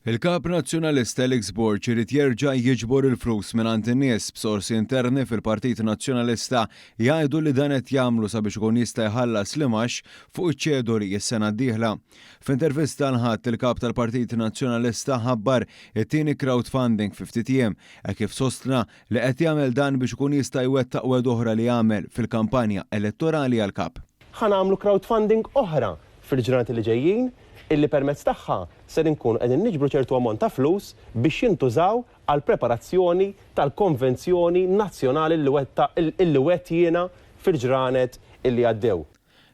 Il-Kap Nazzjonalista Alex Borg irid jerġa' jiġbor il-flus mingħand in-nies b'sorsi interni fil-Partit Nazzjonalista jgħidu li dan qed jagħmlu sabiex ikun jista' jħallas l-imax fuq iċ-ċedoli s-sena d-dieħla. F'intervista nħadd il-Kap tal-Partit Nazzjonalista ħabbar it-tieni crowdfunding fi ftit ijiem kif sostna li qed jagħmel dan biex ikun jista' jwettaq wed oħra li jagħmel fil-kampanja elettorali għall-Kap. Ħanamlu crowdfunding oħra fil-ġurnati li ġejjin illi permezz tagħha se nkunu qegħdin niġbru ċertu ammont ta' flus biex jintużaw għal preparazzjoni tal-konvenzjoni nazzjonali illi wettjena fil-ġranet illi għaddew.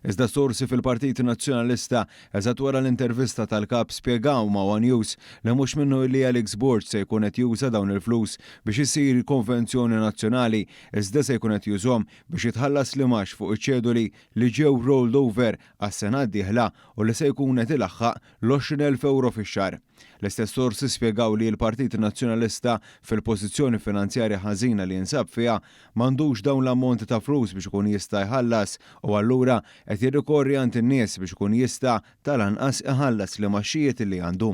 Iżda sorsi fil-Partit Nazzjonalista eżatt wara l-intervista tal-Kap spjegaw ma' One News li mhux minnu li Alex Borg se jkun qed juża dawn il-flus biex isir konvenzjoni nazzjonali iżda se jkun qed jużhom biex jitħallas l-imax fuq iċ-ċedoli li ġew rolled over għas-sena d-dieħla u li se jkun qed ilaħħaq l-20,000 euro fix-xahar. L-istess sorsi spjegaw li l-Partit Nazzjonalista fil-pożizzjoni finanzjarja ħażina li jinsab fiha m'għandux dawn l-ammonti ta' flus biex ikun jista' jħallas u allura qed jirrikorri għand in-nies biex ikun jista' tal-anqas iħallas l-imaxxijiet li għandu.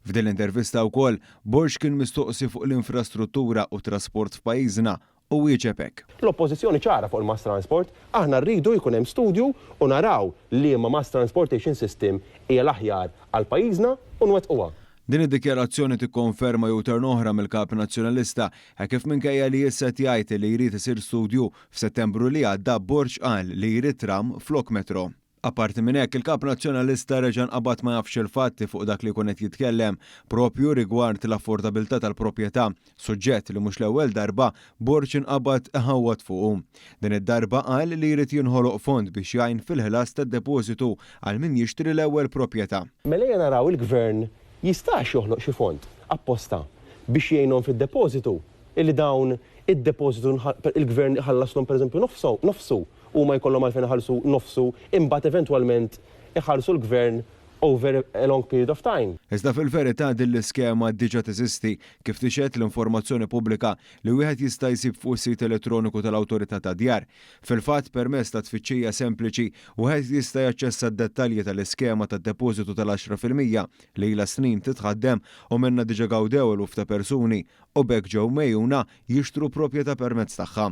F'din l-intervista wkoll Borg kien mistoqsi fuq l-infrastruttura u trasport f'pajjiżna u wieġeb hekk. L-oppożizzjoni ċara fuq il-mass transport, aħna rridu jkun hemm studju u naraw li ma mass transportation system hija l-aħjar għal pajjiżna u nwettquha. Din id-dikjarazzjoni tikkonferma jew tern oħra mill-Kap Nazzjonalista kif minkejja li issa jgħid li jrid isir studju f'Settembru li għadda Borg qal li jrid tram flok metro. Apparti minn hekk il-Kap Nazzjonalista reġa' nqabad ma jafx il-fatti fuq dak li jkun qed jitkellem propju rigward l-affordabilità tal-proprjetà, suġġett li mhux l-ewwel darba Borg inqabad iħawwad fuqu. Din id-darba qal li jrid jinħoloq fond biex jgħin fil-ħlas tad-depożitu għal min jixtri l-ewwel proprjetà. Mela naraw il-Gvern jistax joħloq xi fond apposta biex jgħinhom fid-depożitu illi dawn id-depożitu il-Gvern ħallaslhom pereżempju nofsu u ma jkollhom għalfejn iħallsu nofsu imbagħad eventwalment iħallsu l-Gvern over a long period of time. Iżda fil-verità din l-iskema diġà teżisti kif tixed l-informazzjoni pubblika li wieħed jista' jsib fuq is-sit elettroniku tal-Awtorità tad-Djar. Fil-fatt permezz ta' tfittxija sempliċi wieħed jista' jaċċessa d-dettalji tal-iskema tad-depożitu tal-10% li ilha snin titħaddem u minnha diġà gawdew eluf ta' persuni u bekk ġew mejjuna jixtru proprjetà permezz tagħha.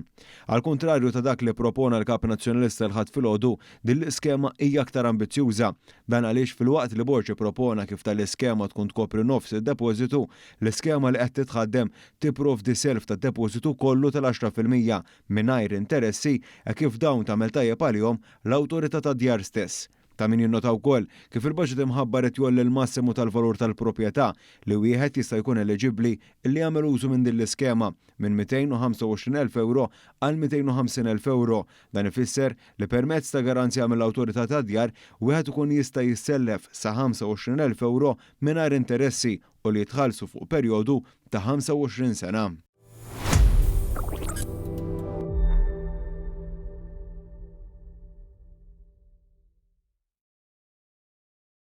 Al kontrarju ta' dak li propona l-Kap Nazzjonalista l-ħadd filgħodu, din l-iskema hija aktar ambizzjuża. Dan għaliex fil-waqt li Borg propona kif tal-iskema tkun tkopri nofs id-depożitu, l-iskema li qed titħaddem tipprovdi self tad-depożitu kollu tal-10% mingħajr interessi kif dawn tagħmel tajjeb għalihom l-Awtorità tad-Djar stess. Ta' min jinnota wkoll kif il-budget imħabbar qed jolli l-massimu tal-valur tal-proprjetà li wieħed jista' jkun eliġibbli li jagħmel użu minn din l-iskema minn 225,000 euro għal 250,000 euro. Dan ifisser li permezz ta' garanzja mill-Awtorità tad-Djar wieħed ikun jista' jissellef sa 25,000 euro mingħajr interessi u li jitħallsu fuq perjodu ta' 25 sena.